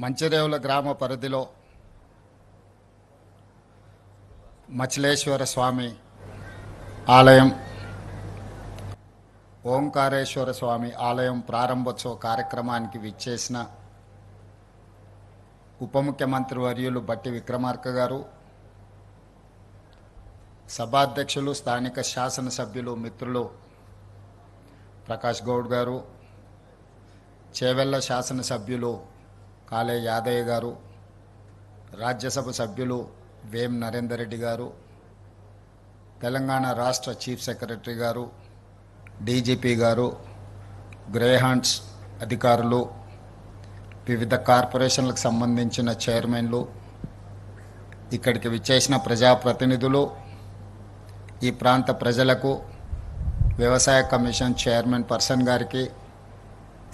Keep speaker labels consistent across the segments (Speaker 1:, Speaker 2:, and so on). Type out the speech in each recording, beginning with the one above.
Speaker 1: మంచిరేవుల గ్రామ పరిధిలో మచిలేశ్వర స్వామి ఆలయం, ఓంకారేశ్వర స్వామి ఆలయం ప్రారంభోత్సవ కార్యక్రమానికి విచ్చేసిన ఉప ముఖ్యమంత్రి వర్యులు బట్టి విక్రమార్క గారు, సభాధ్యక్షులు స్థానిక శాసనసభ్యులు మిత్రులు ప్రకాష్ గౌడ్ గారు, చేవెళ్ల శాసనసభ్యులు కాళే యాదయ్య గారు, రాజ్యసభ సభ్యులు వేం నరేందర్ రెడ్డి గారు, తెలంగాణ రాష్ట్ర చీఫ్ సెక్రటరీ గారు, డీజీపీ గారు, గ్రేహాండ్స్ అధికారులు, వివిధ కార్పొరేషన్లకు సంబంధించిన చైర్మన్లు, ఇక్కడికి విచ్చేసిన ప్రజాప్రతినిధులు, ఈ ప్రాంత ప్రజలకు, వ్యవసాయ కమిషన్ చైర్మన్ పర్సన్ గారికి,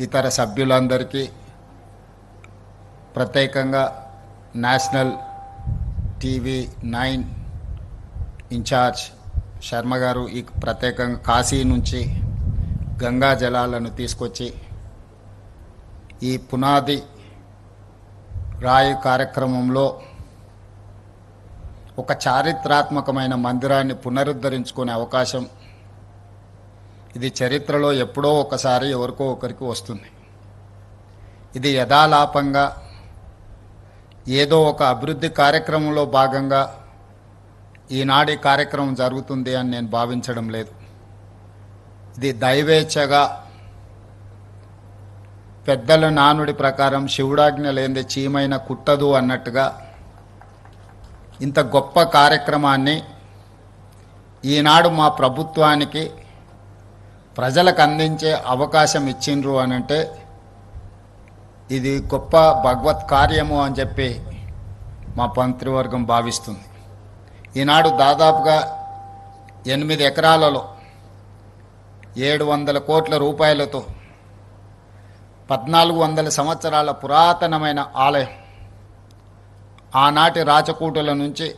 Speaker 1: ఇతర సభ్యులందరికీ, ప్రత్యేకంగా నేషనల్ టీవీ 9 ఇన్ఛార్జ్ శర్మ గారు ఈ ప్రత్యేకంగా కాశీ నుంచి గంగా జలాలను తీసుకొచ్చి ఈ పునాది రాయి కార్యక్రమంలో ఒక చారిత్రాత్మకమైన మందిరాన్ని పునరుద్ధరించుకునే అవకాశం, ఇది చరిత్రలో ఎప్పుడో ఒకసారి ఎవరికో ఒకరికి వస్తుంది. ఇది యథాలాపంగా ఏదో ఒక అభివృద్ధి కార్యక్రమంలో భాగంగా ఈనాడు ఈ కార్యక్రమం జరుగుతుంది అని నేను భావించడం లేదు. ఇది దైవేచ్ఛగా, పెద్దల నానుడి ప్రకారం శివుడాజ్ఞ లేనిదే చీమైన కుట్టదు అన్నట్టుగా ఇంత గొప్ప కార్యక్రమాన్ని ఈనాడు మా ప్రభుత్వానికి ప్రజలకు అందించే అవకాశం ఇచ్చిండ్రు అనంటే ఇది గొప్ప భగవత్ కార్యము అని చెప్పి మా మంత్రివర్గం భావిస్తుంది. ఈనాడు దాదాపుగా 8 ఎకరాలలో 700 కోట్ల రూపాయలతో 1400 సంవత్సరాల పురాతనమైన ఆలయం, ఆనాటి రాచకూటుల నుంచి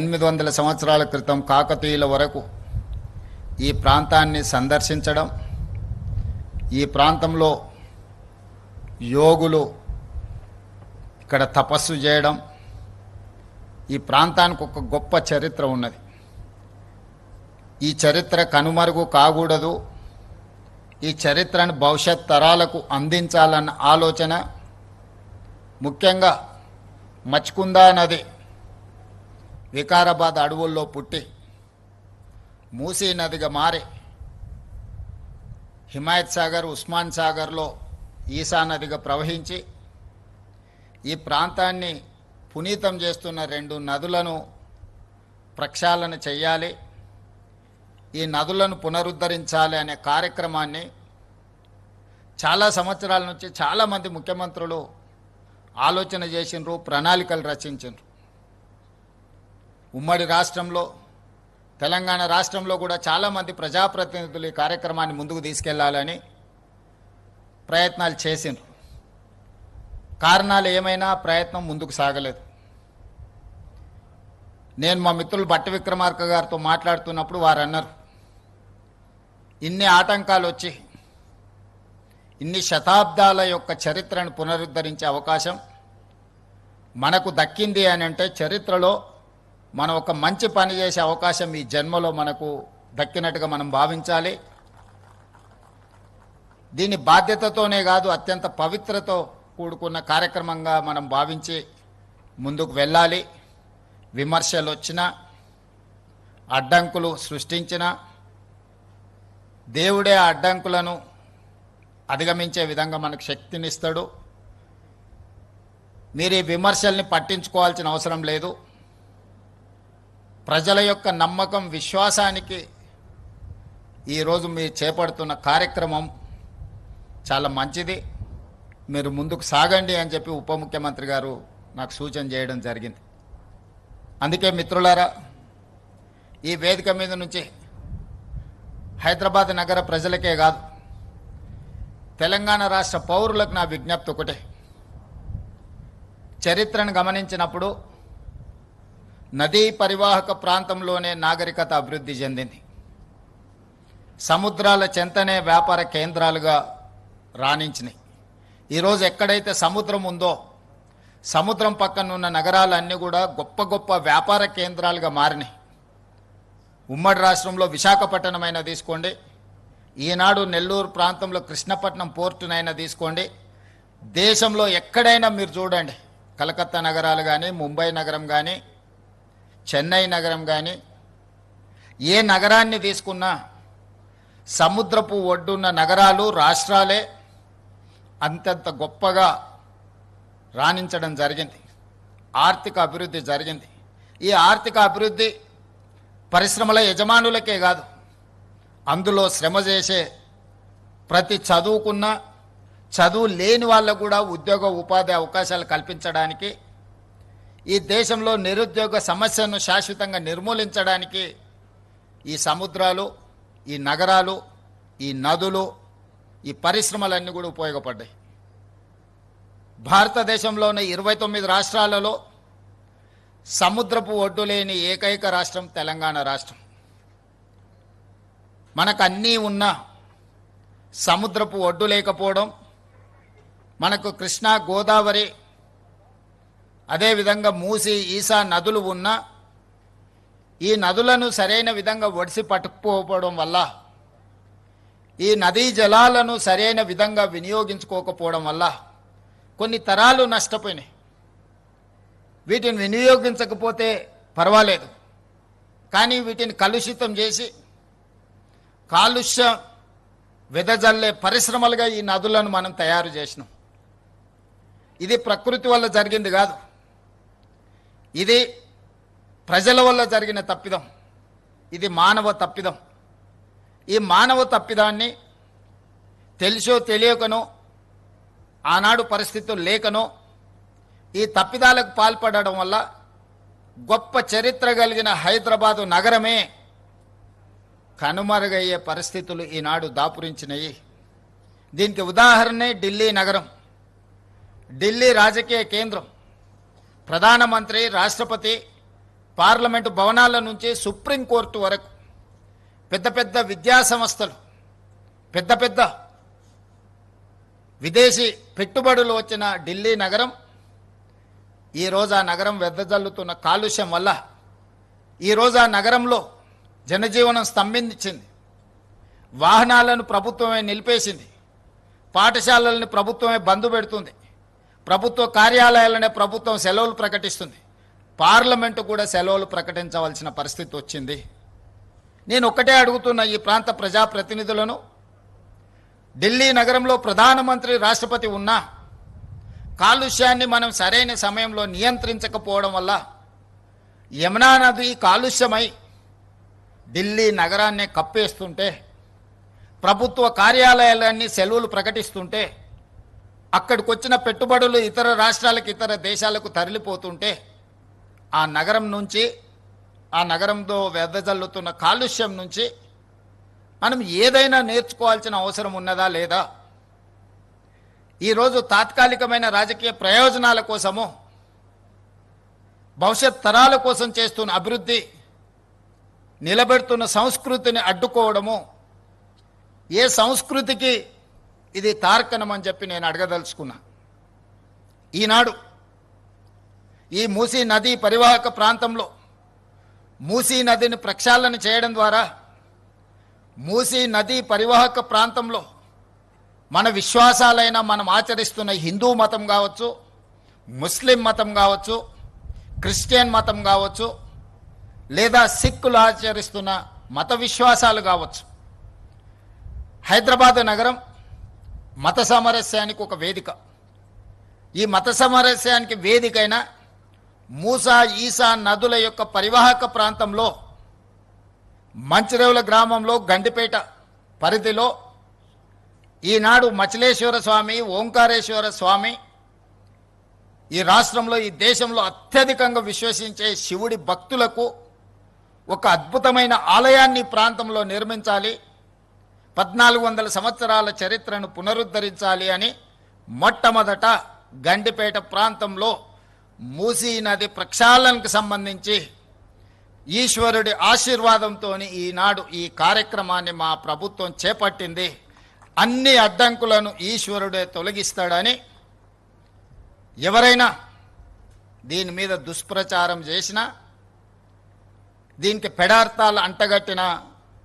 Speaker 1: 800 సంవత్సరాల క్రితం కాకతీయుల వరకు ఈ ప్రాంతాన్ని సందర్శించడం, ఈ ప్రాంతంలో యోగులు ఇక్కడ తపస్సు చేయడం, ఈ ప్రాంతానికి ఒక గొప్ప చరిత్ర ఉన్నది. ఈ చరిత్ర కనుమరుగు కాకూడదు, ఈ చరిత్రను భవిష్యత్ తరాలకు అందించాలన్న ఆలోచన, ముఖ్యంగా మచ్కుందా నది వికారాబాద్ అడవుల్లో పుట్టి మూసీ నదిగా మారి హిమాయత్ సాగర్, ఉస్మాన్ సాగర్లో ఈసా నదిగా ప్రవహించి ఈ ప్రాంతాన్ని పునీతం చేస్తున్న 2 నదులను ప్రక్షాళన చేయాలి, ఈ నదులను పునరుద్ధరించాలి అనే కార్యక్రమాన్ని చాలా సంవత్సరాల నుంచి చాలామంది ముఖ్యమంత్రులు ఆలోచన చేసినారు, ప్రణాళికలు రచించారు. ఉమ్మడి రాష్ట్రంలో, తెలంగాణ రాష్ట్రంలో కూడా చాలామంది ప్రజాప్రతినిధులు ఈ కార్యక్రమాన్ని ముందుకు తీసుకెళ్లాలని ప్రయత్నాలు చేసిండ్రు. కారణాలు ఏమైనా ప్రయత్నం ముందుకు సాగలేదు. నేను మా మిత్రులు బట్టి విక్రమార్క గారితో మాట్లాడుతున్నప్పుడు వారు అన్నారు, ఇన్ని ఆటంకాలు వచ్చి ఇన్ని శతాబ్దాల యొక్క చరిత్రను పునరుద్ధరించే అవకాశం మనకు దక్కింది అని అంటే, చరిత్రలో మనం ఒక మంచి పని చేసే అవకాశం ఈ జన్మలో మనకు దక్కినట్టుగా మనం భావించాలి. దీని బాధ్యతతోనే కాదు, అత్యంత పవిత్రతో కూడుకున్న కార్యక్రమంగా మనం భావించి ముందుకు వెళ్ళాలి. విమర్శలు వచ్చినా, అడ్డంకులు సృష్టించిన దేవుడే ఆ అడ్డంకులను అధిగమించే విధంగా మనకు శక్తినిస్తాడు. మీరు ఈ విమర్శల్ని పట్టించుకోవాల్సిన అవసరం లేదు. ప్రజల యొక్క నమ్మకం, విశ్వాసానికి ఈరోజు మీరు చేపడుతున్న కార్యక్రమం చాలా మంచిది, మీరు ముందుకు సాగండి అని చెప్పి ఉప ముఖ్యమంత్రి గారు నాకు సూచన చేయడం జరిగింది. అందుకే మిత్రులారా, ఈ వేదిక మీద నుంచి హైదరాబాద్ నగర ప్రజలకే కాదు, తెలంగాణ రాష్ట్ర పౌరులకు నా విజ్ఞప్తి ఒకటే. చరిత్రను గమనించినప్పుడు నదీ పరివాహక ప్రాంతంలోనే నాగరికత అభివృద్ధి చెందింది. సముద్రాల చెంతనే వ్యాపార కేంద్రాలుగా రాణించినాయి. ఈరోజు ఎక్కడైతే సముద్రం ఉందో సముద్రం పక్కన ఉన్న నగరాలన్నీ కూడా గొప్ప గొప్ప వ్యాపార కేంద్రాలుగా మారినాయి. ఉమ్మడి రాష్ట్రంలో విశాఖపట్నమైనా తీసుకోండి, ఈనాడు నెల్లూరు ప్రాంతంలో కృష్ణపట్నం పోర్టునైనా తీసుకోండి, దేశంలో ఎక్కడైనా మీరు చూడండి, కలకత్తా నగరాలు కానీ, ముంబై నగరం కానీ, చెన్నై నగరం కానీ, ఏ నగరాన్ని తీసుకున్నా సముద్రపు ఒడ్డున్న నగరాలు రాష్ట్రాలే అంతంత గొప్పగా రాణించడం జరిగింది. ఆర్థిక అభివృద్ధి జరిగింది. ఈ ఆర్థిక అభివృద్ధి పరిశ్రమల యజమానులకే కాదు, అందులో శ్రమ చేసే ప్రతి చదువుకున్న చదువు లేని వాళ్ళకు కూడా ఉద్యోగ ఉపాధి అవకాశాలు కల్పించడానికి, ఈ దేశంలో నిరుద్యోగ సమస్యను శాశ్వతంగా నిర్మూలించడానికి ఈ సముద్రాలు, ఈ నగరాలు, ఈ నదులు, ఈ పరిశ్రమలన్నీ కూడా ఉపయోగపడ్డాయి. భారతదేశంలోని 29 రాష్ట్రాలలో సముద్రపు ఒడ్డు లేని ఏకైక రాష్ట్రం తెలంగాణ రాష్ట్రం. మనకు అన్నీ ఉన్నా సముద్రపు ఒడ్డు లేకపోవడం, మనకు కృష్ణా, గోదావరి, అదేవిధంగా మూసి, ఈసా నదులు ఉన్నా ఈ నదులను సరైన విధంగా ఒడిసి పట్టుకుపోవడం వల్ల, ఈ నదీ జలాలను సరైన విధంగా వినియోగించుకోకపోవడం వల్ల కొన్ని తరాలు నష్టపోయినాయి. వీటిని వినియోగించకపోతే పర్వాలేదు, కానీ వీటిని కలుషితం చేసి కాలుష్యం వెదజల్లే పరిశ్రమలుగా ఈ నదులను మనం తయారు చేసినాం. ఇది ప్రకృతి వల్ల జరిగింది కాదు, ఇది ప్రజల వల్ల జరిగిన తప్పిదం, ఇది మానవ తప్పిదం. ఈ మానవ తప్పిదాన్ని తెలిసో తెలియకనో, ఆనాడు పరిస్థితులు లేకనో ఈ తప్పిదాలకు పాల్పడడం వల్ల గొప్ప చరిత్ర కలిగిన హైదరాబాదు నగరమే కనుమరుగయ్యే పరిస్థితులు ఈనాడు దాపురించినాయి. దీనికి ఉదాహరణే ఢిల్లీ నగరం. ఢిల్లీ రాజకీయ కేంద్రం. ప్రధానమంత్రి, రాష్ట్రపతి, పార్లమెంటు భవనాల నుంచి సుప్రీంకోర్టు వరకు పెద్ద పెద్ద విద్యా సంస్థలు, పెద్ద పెద్ద విదేశీ పెట్టుబడులు వచ్చిన ఢిల్లీ నగరం ఈరోజు ఆ నగరం వెదజల్లుతున్న కాలుష్యం వల్ల ఈరోజు ఆ నగరంలో జనజీవనం స్తంభించింది. వాహనాలను ప్రభుత్వమే నిలిపేసింది, పాఠశాలలను ప్రభుత్వమే బంద్ పెడుతుంది, ప్రభుత్వ కార్యాలయాలనే ప్రభుత్వం సెలవులు ప్రకటిస్తుంది, పార్లమెంటు కూడా సెలవులు ప్రకటించవలసిన పరిస్థితి వచ్చింది. నేను ఒక్కటే అడుగుతున్న ఈ ప్రాంత ప్రజాప్రతినిధులను, ఢిల్లీ నగరంలో ప్రధానమంత్రి, రాష్ట్రపతి ఉన్నా కాలుష్యాన్ని మనం సరైన సమయంలో నియంత్రించకపోవడం వల్ల యమునా నది కాలుష్యమై ఢిల్లీ నగరాన్ని కప్పేస్తుంటే, ప్రభుత్వ కార్యాలయాలన్నీ సెలవులు ప్రకటిస్తుంటే, అక్కడికి వచ్చిన పెట్టుబడులు ఇతర రాష్ట్రాలకు, ఇతర దేశాలకు తరలిపోతుంటే, ఆ నగరం నుంచి, ఆ నగరంలో వెదజల్లుతున్న కాలుష్యం నుంచి మనం ఏదైనా నేర్చుకోవాల్సిన అవసరం ఉన్నదా లేదా? ఈరోజు తాత్కాలికమైన రాజకీయ ప్రయోజనాల కోసము, భవిష్యత్ తరాల కోసం చేస్తున్న అభివృద్ధి, నిలబెడుతున్న సంస్కృతిని అడ్డుకోవడము ఏ సంస్కృతికి ఇది తార్కణం అని చెప్పి నేను అడగదలుచుకున్నా. ఈనాడు ఈ మూసీ నదీ పరివాహక ప్రాంతంలో మూసీ నదిని ప్రక్షాళన చేయడం ద్వారా మూసీ నదీ పరివాహక ప్రాంతంలో మన విశ్వాసాలైన, మనం ఆచరిస్తున్న హిందూ మతం కావచ్చు, ముస్లిం మతం కావచ్చు, క్రిస్టియన్ మతం కావచ్చు, లేదా సిక్కులు ఆచరిస్తున్న మత విశ్వాసాలు కావచ్చు, హైదరాబాద్ నగరం మత సామరస్యానికి ఒక వేదిక. ఈ మత సామరస్యానికి వేదికైన మూసా, ఈసా నదుల యొక్క పరివాహక ప్రాంతంలో మంచిరేవుల గ్రామంలో, గండిపేట పరిధిలో ఈనాడు మచిలేశ్వర స్వామి, ఓంకారేశ్వర స్వామి ఈ రాష్ట్రంలో, ఈ దేశంలో అత్యధికంగా విశ్వసించే శివుడి భక్తులకు ఒక అద్భుతమైన ఆలయాన్ని ప్రాంతంలో నిర్మించాలి, 1400 సంవత్సరాల చరిత్రను పునరుద్ధరించాలి అని మొట్టమొదట గండిపేట ప్రాంతంలో మూసీ నది ప్రక్షాళనకు సంబంధించి ఈశ్వరుడి ఆశీర్వాదంతో ఈనాడు ఈ కార్యక్రమాన్ని మా ప్రభుత్వం చేపట్టింది. అన్ని అడ్డంకులను ఈశ్వరుడే తొలగిస్తాడని ఎవరైనా దీని మీద దుష్ప్రచారం చేసినా, దీనికి పెడార్థాలు అంటగట్టిన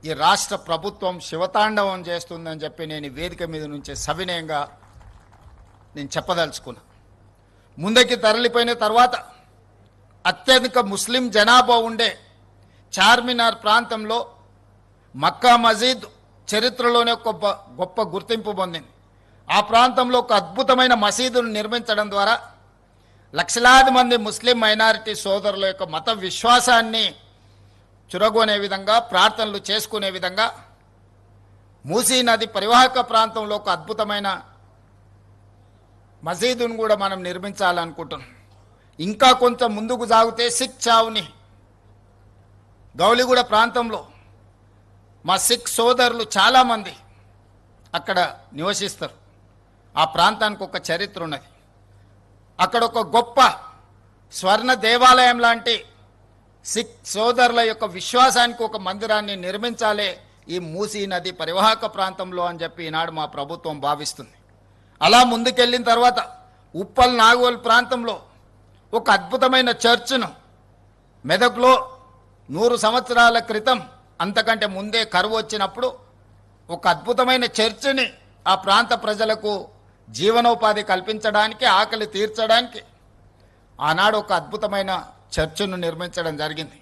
Speaker 1: ఈ రాష్ట్ర ప్రభుత్వం శివతాండవం చేస్తుందని చెప్పి నేను ఈ వేదిక మీద నుంచి సవినయంగా నేను చెప్పదలుచుకున్నా. ముందుకి తరలిపోయిన తర్వాత అత్యధిక ముస్లిం జనాభా ఉండే చార్మినార్ ప్రాంతంలో మక్కా మసీద్ చరిత్రలోనే ఒక గొప్ప గుర్తింపు పొందింది. ఆ ప్రాంతంలో ఒక అద్భుతమైన మసీదును నిర్మించడం ద్వారా లక్షలాది మంది ముస్లిం మైనారిటీ సోదరుల యొక్క మత విశ్వాసాన్ని చురగొనే విధంగా, ప్రార్థనలు చేసుకునే విధంగా మూసీ నది పరివాహక ప్రాంతంలో ఒక అద్భుతమైన మసీదును కూడా మనం నిర్మించాలనుకుంటున్నాం. ఇంకా కొంచెం ముందుకు సాగితే సిక్ చావుని గౌలిగూడ ప్రాంతంలో మా సిక్ సోదరులు చాలామంది అక్కడ నివసిస్తారు. ఆ ప్రాంతానికి ఒక చరిత్ర ఉన్నది. అక్కడ ఒక గొప్ప స్వర్ణ దేవాలయం లాంటి సిక్ సోదరుల యొక్క విశ్వాసానికి ఒక మందిరాన్ని నిర్మించాలి ఈ మూసీ నది పరివాహక ప్రాంతంలో అని చెప్పి ఈనాడు మా ప్రభుత్వం భావిస్తుంది. అలా ముందుకెళ్ళిన తర్వాత ఉప్పల్ నాగోల్ ప్రాంతంలో ఒక అద్భుతమైన చర్చ్ను మెదక్లో 100 సంవత్సరాల క్రితం, అంతకంటే ముందే కరువు వచ్చినప్పుడు ఒక అద్భుతమైన చర్చిని ఆ ప్రాంత ప్రజలకు జీవనోపాధి కల్పించడానికి, ఆకలి తీర్చడానికి ఆనాడు ఒక అద్భుతమైన చర్చ్ను నిర్మించడం జరిగింది.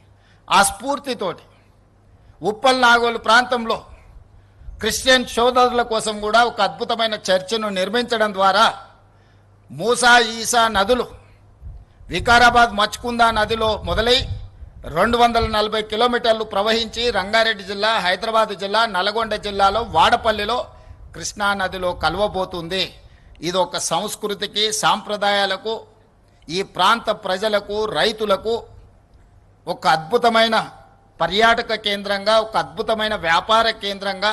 Speaker 1: ఆ స్ఫూర్తితోటి ఉప్పల్ నాగోలు ప్రాంతంలో క్రిస్టియన్ సోదరుల కోసం కూడా ఒక అద్భుతమైన చర్చ్ను నిర్మించడం ద్వారా మూసా ఈసా నదులు వికారాబాద్ మచ్కుందా నదిలో మొదలై 240 కిలోమీటర్లు ప్రవహించి రంగారెడ్డి జిల్లా, హైదరాబాద్ జిల్లా, నల్గొండ జిల్లాలో వాడపల్లిలో కృష్ణా నదిలో కలవబోతుంది. ఇది ఒక సంస్కృతికి, సాంప్రదాయాలకు, ఈ ప్రాంత ప్రజలకు, రైతులకు ఒక అద్భుతమైన పర్యాటక కేంద్రంగా, ఒక అద్భుతమైన వ్యాపార కేంద్రంగా,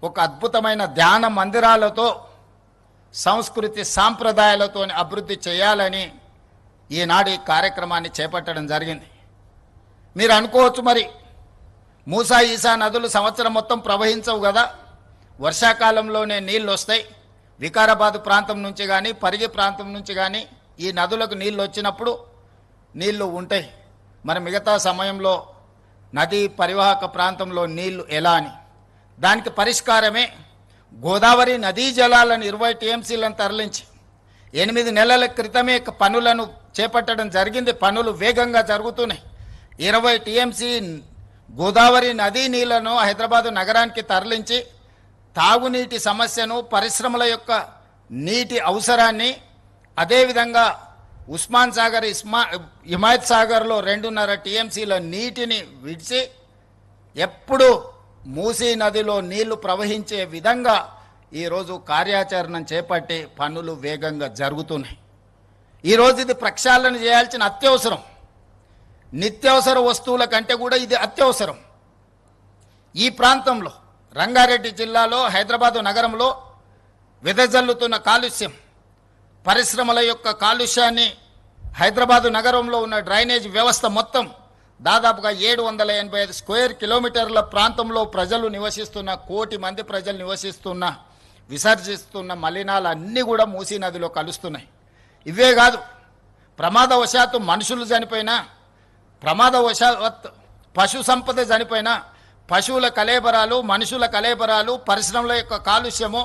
Speaker 1: ఒక అద్భుతమైన ధ్యాన మందిరాలతో, సంస్కృతి సాంప్రదాయాలతో అభివృద్ధి చేయాలని ఈనాడు ఈ కార్యక్రమాన్ని చేపట్టడం జరిగింది. మీరు అనుకోవచ్చు, మరి మూసా ఈసా నదులు సంవత్సరం మొత్తం ప్రవహించవు కదా, వర్షాకాలంలోనే నీళ్ళు వస్తాయి. వికారాబాద్ ప్రాంతం నుంచి కానీ, పరిగి ప్రాంతం నుంచి కానీ ఈ నదులకు నీళ్ళు వచ్చినప్పుడు నీళ్లు ఉంటాయి. మరి మిగతా సమయంలో నదీ పరివాహక ప్రాంతంలో నీళ్లు ఎలా అని, దానికి పరిష్కారమే గోదావరి నదీ జలాలను 20 టీఎంసీలను తరలించి 8 నెలల క్రితమే పనులను చేపట్టడం జరిగింది. పనులు వేగంగా జరుగుతున్నాయి. 20 టీఎంసీ గోదావరి నదీ నీళ్లను హైదరాబాదు నగరానికి తరలించి తాగునీటి సమస్యను, పరిశ్రమల యొక్క నీటి అవసరాన్ని, అదేవిధంగా ఉస్మాన్ సాగర్, హిమాయత్ సాగర్లో 2.5 టీఎంసీల నీటిని విడిచి ఎప్పుడు మూసీ నదిలో నీళ్లు ప్రవహించే విధంగా ఈరోజు కార్యాచరణ చేపట్టి పనులు వేగంగా జరుగుతున్నాయి. ఈరోజు ఇది ప్రక్షాళన చేయాల్సిన అత్యవసరం. నిత్యావసర వస్తువుల కంటే కూడా ఇది అత్యవసరం. ఈ ప్రాంతంలో రంగారెడ్డి జిల్లాలో, హైదరాబాదు నగరంలో వెదజల్లుతున్న కాలుష్యం, పరిశ్రమల యొక్క కాలుష్యాన్ని, హైదరాబాదు నగరంలో ఉన్న డ్రైనేజ్ వ్యవస్థ మొత్తం దాదాపుగా 785 స్క్వేర్ కిలోమీటర్ల ప్రాంతంలో ప్రజలు నివసిస్తున్న, 1 కోటి మంది ప్రజలు నివసిస్తున్న, విసర్జిస్తున్న మలినాలన్నీ కూడా మూసీ నదిలో కలుస్తున్నాయి. ఇవే కాదు, ప్రమాదవశాత్తు మనుషులు చనిపోయినా, ప్రమాదవశాత్తు పశు సంపద చనిపోయినా, పశువుల కలేబరాలు, మనుషుల కలేబరాలు, పరిశ్రమల యొక్క కాలుష్యము,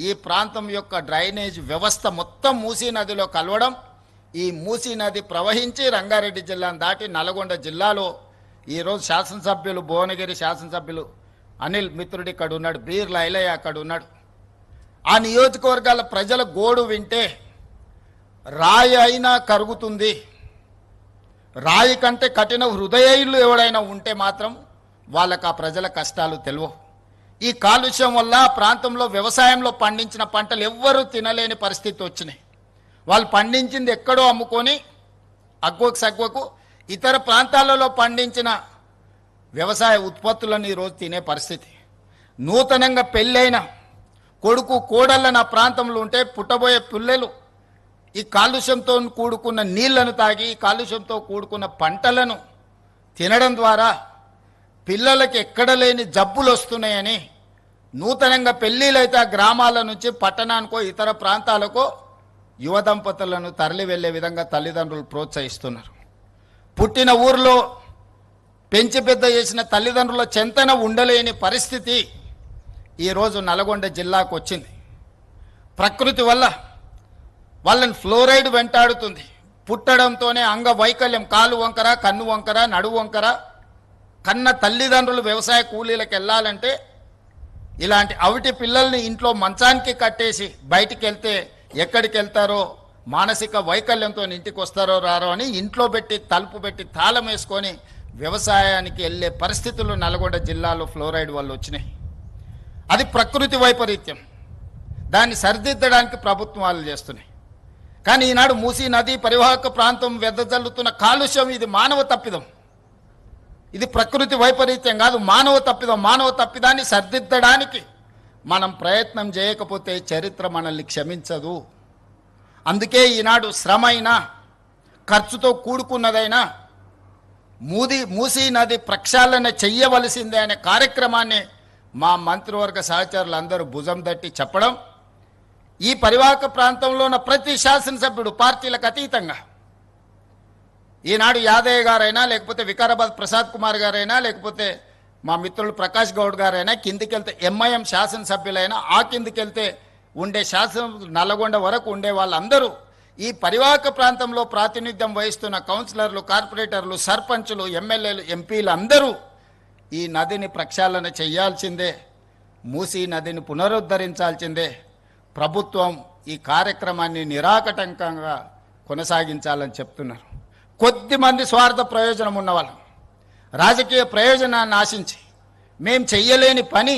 Speaker 1: ఈ ప్రాంతం యొక్క డ్రైనేజ్ వ్యవస్థ మొత్తం మూసీ నదిలో కలవడం, ఈ మూసీ నది ప్రవహించి రంగారెడ్డి జిల్లాను దాటి నల్గొండ జిల్లాలో ఈరోజు శాసనసభ్యులు, భువనగిరి శాసనసభ్యులు అనిల్ మిత్రుడు ఇక్కడ ఉన్నాడు, బీర్ల ఐలయ్య అక్కడ ఉన్నాడు. ఆ నియోజకవర్గాల ప్రజల గోడు వింటే రాయి అయినా కరుగుతుంది. రాయి కంటే కఠిన హృదయులు ఎవడైనా ఉంటే మాత్రం వాళ్ళకు ఆ ప్రజల కష్టాలు తెలియవు. ఈ కాలుష్యం వల్ల ప్రాంతంలో వ్యవసాయంలో పండించిన పంటలు ఎవ్వరూ తినలేని పరిస్థితి వచ్చినాయి. వాళ్ళు పండించింది ఎక్కడో అమ్ముకొని అగ్వకు సగ్వకు ఇతర ప్రాంతాలలో పండించిన వ్యవసాయ ఉత్పత్తులను ఈరోజు తినే పరిస్థితి. నూతనంగా పెళ్ళైన కొడుకు కోడళ్ళ నా ప్రాంతంలో ఉంటే పుట్టబోయే పిల్లలు ఈ కాలుష్యంతో కూడుకున్న నీళ్లను తాగి, కాలుష్యంతో కూడుకున్న పంటలను తినడం ద్వారా పిల్లలకి ఎక్కడ లేని జబ్బులు వస్తున్నాయని నూతనంగా పెళ్ళిళ్ళైతే ఆ గ్రామాల నుంచి పట్టణానికో ఇతర ప్రాంతాలకో యువ దంపతులను తరలి వెళ్ళే విధంగా తల్లిదండ్రులు ప్రోత్సహిస్తున్నారు. పుట్టిన ఊర్లో పెంచి పెద్ద చేసిన తల్లిదండ్రుల చెంతన ఉండలేని పరిస్థితి ఈరోజు నల్గొండ జిల్లాకు వచ్చింది. ప్రకృతి వల్ల వాళ్ళని ఫ్లోరైడ్ వెంటాడుతుంది. పుట్టడంతోనే అంగవైకల్యం, కాలు వంకర, కన్ను వంకర, నడువు వంకర. కన్న తల్లిదండ్రులు వ్యవసాయ కూలీలకు వెళ్ళాలంటే ఇలాంటి అవిటి పిల్లల్ని ఇంట్లో మంచానికి కట్టేసి బయటికి వెళ్తే ఎక్కడికి వెళ్తారో, మానసిక వైకల్యంతో ఇంటికి వస్తారో రారో అని ఇంట్లో పెట్టి తలుపు పెట్టి తాళం వేసుకొని వ్యవసాయానికి వెళ్ళే పరిస్థితులు నల్గొండ జిల్లాలో ఫ్లోరైడ్ వల్ల వచ్చినాయి. అది ప్రకృతి వైపరీత్యం. దాన్ని సరిదిద్దడానికి ప్రభుత్వాలు చేస్తున్నాయి. కానీ ఈనాడు మూసీ నది పరివాహక ప్రాంతం వెదజల్లుతున్న కాలుష్యం ఇది మానవ తప్పిదం. ఇది ప్రకృతి వైపరీత్యం కాదు, మానవ తప్పిదం. మానవ తప్పిదాన్ని సరిదిద్దడానికి మనం ప్రయత్నం చేయకపోతే చరిత్ర మనల్ని క్షమించదు. అందుకే ఈనాడు శ్రమ అయినా, ఖర్చుతో కూడుకున్నదైనా మూసీ నది ప్రక్షాళన చెయ్యవలసిందే అనే కార్యక్రమాన్ని మా మంత్రివర్గ సహచరులందరూ భుజం తట్టి చెప్పడం, ఈ పరివాహక ప్రాంతంలో ఉన్న ప్రతి శాసనసభ్యుడు పార్టీలకు అతీతంగా, ఈనాడు యాదయ్య గారైనా, లేకపోతే వికారాబాద్ ప్రసాద్ కుమార్ గారైనా, లేకపోతే మా మిత్రులు ప్రకాష్ గౌడ్ గారైనా, కిందికెళ్తే ఎంఐఎం శాసనసభ్యులైనా, ఆ కిందికెళ్తే ఉండే నల్లగొండ వరకు ఉండే వాళ్ళందరూ ఈ పరివాహక ప్రాంతంలో ప్రాతినిధ్యం వహిస్తున్న కౌన్సిలర్లు, కార్పొరేటర్లు, సర్పంచులు, ఎమ్మెల్యేలు, ఎంపీలు అందరూ ఈ నదిని ప్రక్షాళన చేయాల్సిందే, మూసీ నదిని పునరుద్ధరించాల్సిందే. ప్రభుత్వం ఈ కార్యక్రమాన్ని నిరాకటంకంగా కొనసాగించాలని చెప్తున్నారు. కొద్దిమంది స్వార్థ ప్రయోజనం ఉన్నవాళ్ళు రాజకీయ ప్రయోజనాన్ని ఆశించి మేం చెయ్యలేని పని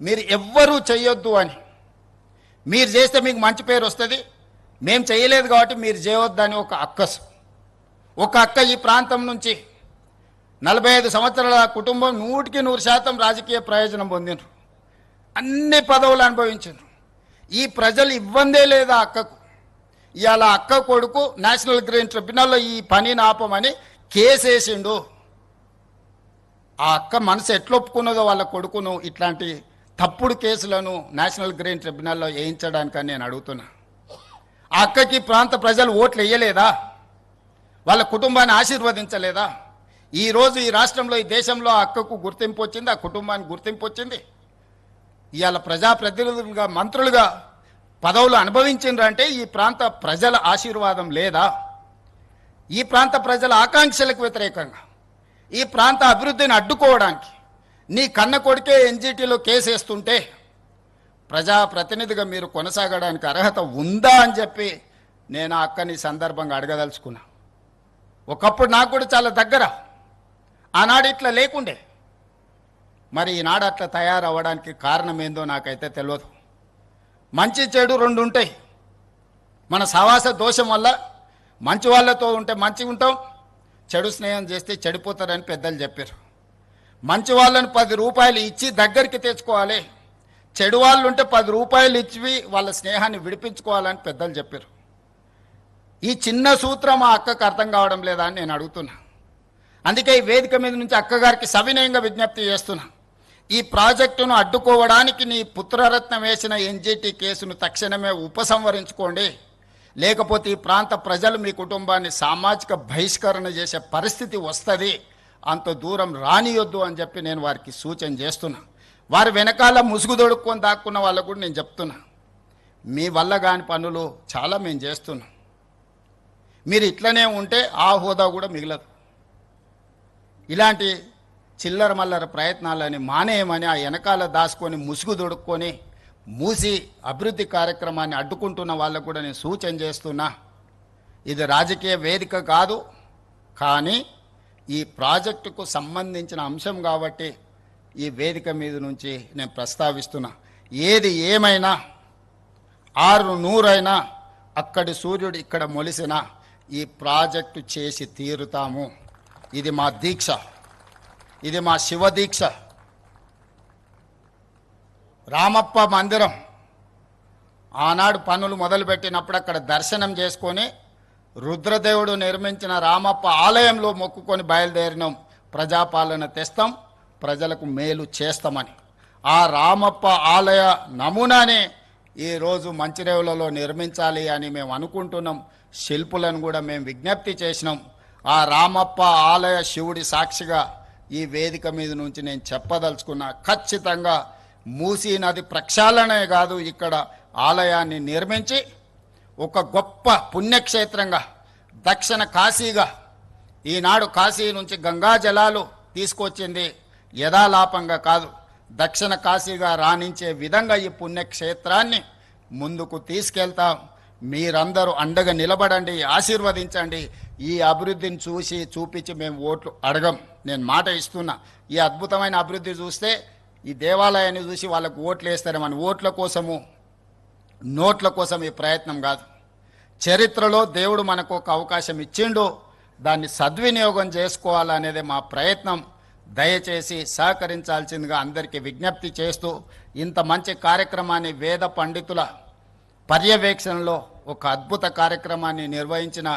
Speaker 1: మీరు ఎవ్వరూ చెయ్యొద్దు అని, మీరు చేస్తే మీకు మంచి పేరు వస్తుంది, మేం చేయలేదు కాబట్టి మీరు చేయవద్దని ఒక అక్క ఈ ప్రాంతం నుంచి 45 సంవత్సరాల కుటుంబం 100% రాజకీయ ప్రయోజనం పొందినారు, అన్ని పదవులు అనుభవించారు. ఈ ప్రజలు ఇవ్వందే లేదా అక్కకు. ఇవాళ అక్క కొడుకు నేషనల్ గ్రీన్ ట్రిబ్యునల్లో ఈ పనిని ఆపమని కేసేసిండు. ఆ అక్క మనసు ఎట్లొప్పుకున్నదో వాళ్ళ కొడుకును ఇట్లాంటి తప్పుడు కేసులను నేషనల్ గ్రీన్ ట్రిబ్యునల్లో వేయించడానికని నేను అడుగుతున్నా. ఆ అక్కకి ప్రాంత ప్రజలు ఓట్లు వేయలేదా? వాళ్ళ కుటుంబాన్ని ఆశీర్వదించలేదా? ఈరోజు ఈ రాష్ట్రంలో, ఈ దేశంలో ఆ అక్కకు గుర్తింపు వచ్చింది, ఆ కుటుంబానికి గుర్తింపు వచ్చింది. ఇవాళ ప్రజాప్రతినిధులుగా, మంత్రులుగా పదవులు అనుభవించిండ్రంటే ఈ ప్రాంత ప్రజల ఆశీర్వాదం లేదా? ఈ ప్రాంత ప్రజల ఆకాంక్షలకు వ్యతిరేకంగా, ఈ ప్రాంత అభివృద్ధిని అడ్డుకోవడానికి నీ కన్న కొడుకే ఎన్జిటీలో కేసేస్తుంటే ప్రజాప్రతినిధిగా మీరు కొనసాగడానికి అర్హత ఉందా అని చెప్పి నేను ఆ అక్కని సందర్భంగా అడగదలుచుకున్నా. ఒకప్పుడు నాకు కూడా చాలా దగ్గర, ఆనాడు ఇట్లా లేకుండే. మరి ఈనాడు అట్లా తయారవ్వడానికి కారణం ఏందో నాకైతే తెలియదు. మంచి చెడు రెండు ఉంటాయి. మన సహవాస దోషం వల్ల మంచి వాళ్ళతో ఉంటే మంచిగా ఉంటాం, చెడు స్నేహం చేస్తే చెడిపోతారని పెద్దలు చెప్పారు. మంచి వాళ్ళని 10 రూపాయలు ఇచ్చి దగ్గరికి తెచ్చుకోవాలి, చెడు వాళ్ళు ఉంటే 10 రూపాయలు ఇచ్చి వాళ్ళ స్నేహాన్ని విడిపించుకోవాలని పెద్దలు చెప్పారు. ఈ చిన్న సూత్రం ఆ అక్కకు అర్థం కావడం లేదా అని నేను అడుగుతున్నా. అందుకే ఈ వేదిక మీద నుంచి అక్కగారికి సవినయంగా విజ్ఞప్తి చేస్తున్నా. ఈ ప్రాజెక్టును అడ్డుకోవడానికి నీ పుత్రరత్నం వేసిన ఎన్జిటి కేసును తక్షణమే ఉపసంహరించుకోండి, లేకపోతే ఈ ప్రాంత ప్రజలు మీ కుటుంబాన్ని సామాజిక బహిష్కరణ చేసే పరిస్థితి వస్తుంది, అంత దూరం రానియొద్దు అని చెప్పి నేను వారికి సూచన చేస్తున్నా. వారి వెనకాల ముసుగు దొడుక్కొని దాక్కున్న వాళ్ళకు కూడా నేను చెప్తున్నా, మీ వల్ల కాని పనులు చాలా మేము చేస్తున్నాం. మీరు ఇట్లనే ఉంటే ఆ హోదా కూడా మిగలదు. ఇలాంటి చిల్లర మల్లర ప్రయత్నాలని మానేయమని ఆ వెనకాల దాచుకొని ముసుగు దొడుక్కొని మూసి అభివృద్ధి కార్యక్రమాన్ని అడ్డుకుంటున్న వాళ్ళకు కూడా నేను సూచన చేస్తున్నా. ఇది రాజకీయ వేదిక కాదు, కానీ ఈ ప్రాజెక్టుకు సంబంధించిన అంశం కాబట్టి ఈ వేదిక మీద నుంచి నేను ప్రస్తావిస్తున్నా. ఏది ఏమైనా 600 అయినా అక్కడి సూర్యుడు ఇక్కడ మొలిసిన ఈ ప్రాజెక్టు చేసి తీరుతాము. ఇది మా దీక్ష, ఇది మా శివ దీక్ష. రామప్ప మందిరం ఆనాడు పనులు మొదలుపెట్టినప్పుడు అక్కడ దర్శనం చేసుకొని రుద్రదేవుడు నిర్మించిన రామప్ప ఆలయంలో మొక్కుకొని బయలుదేరినాం. ప్రజాపాలన తెస్తాం, ప్రజలకు మేలు చేస్తామని. ఆ రామప్ప ఆలయ నమూనానే ఈరోజు మంచిరేవులలో నిర్మించాలి అని మేము అనుకుంటున్నాం. శిల్పులను కూడా మేము విజ్ఞప్తి చేసినాం. ఆ రామప్ప ఆలయ శివుడి సాక్షిగా ఈ వేదిక మీద నుంచి నేను చెప్పదలుచుకున్నా, ఖచ్చితంగా మూసీ నది ప్రక్షాళనే కాదు, ఇక్కడ ఆలయాన్ని నిర్మించి ఒక గొప్ప పుణ్యక్షేత్రంగా, దక్షిణ కాశీగా, ఈనాడు కాశీ నుంచి గంగా జలాలు తీసుకొచ్చింది యథాలాపంగా కాదు, దక్షిణ కాశీగా రాణించే విధంగా ఈ పుణ్యక్షేత్రాన్ని ముందుకు తీసుకెళ్తాం. మీరందరూ అండగా నిలబడండి, ఆశీర్వదించండి. ఈ అభివృద్ధిని చూసి చూపించి మేము ఓట్లు అడగం. నేను మాట ఇస్తున్నా, ఈ అద్భుతమైన అభివృద్ధి చూస్తే ఈ దేవాలయాన్ని చూసి వాళ్ళకు ఓట్లు వేస్తారేమని, ఓట్ల కోసము నోట్ల కోసం ఈ ప్రయత్నం కాదు. చరిత్రలో దేవుడు మనకు ఒక అవకాశం ఇచ్చిండు, దాన్ని సద్వినియోగం చేసుకోవాలనేదే మా ప్రయత్నం. దయచేసి సహకరించాల్సిందిగా అందరికీ విజ్ఞప్తి చేస్తూ, ఇంత మంచి కార్యక్రమాన్ని వేద పండితుల పర్యవేక్షణలో ఒక అద్భుత కార్యక్రమాన్ని నిర్వహించిన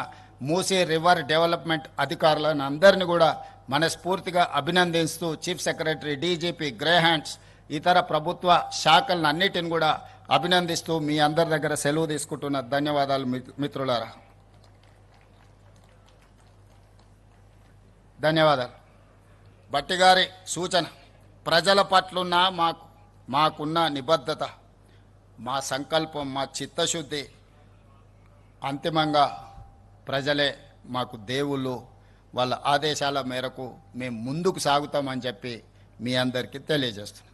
Speaker 1: మూసీ రివర్ డెవలప్మెంట్ అధికారులను అందరినీ కూడా మనస్ఫూర్తిగా అభినందిస్తూ, chief secretary, DGP, grey hands, ఇతర ప్రభుత్వ శాఖలను అన్నిటిని కూడా అభినందిస్తూ మీ అందరి దగ్గర సెలవు తీసుకుంటున్న. ధన్యవాదాలు మిత్రులారా, ధన్యవాదాలు. భట్టిగారి సూచన, ప్రజల పట్లున్న మాకున్న నిబద్ధత, మా సంకల్పం, మా చిత్తశుద్ధి, అంతిమంగా ప్రజలే మాకు దేవుళ్ళు. వాళ్ళ ఆదేశాల మేరకు మేము ముందుకు సాగుతామని చెప్పి మీ అందరికీ తెలియజేస్తున్నాం.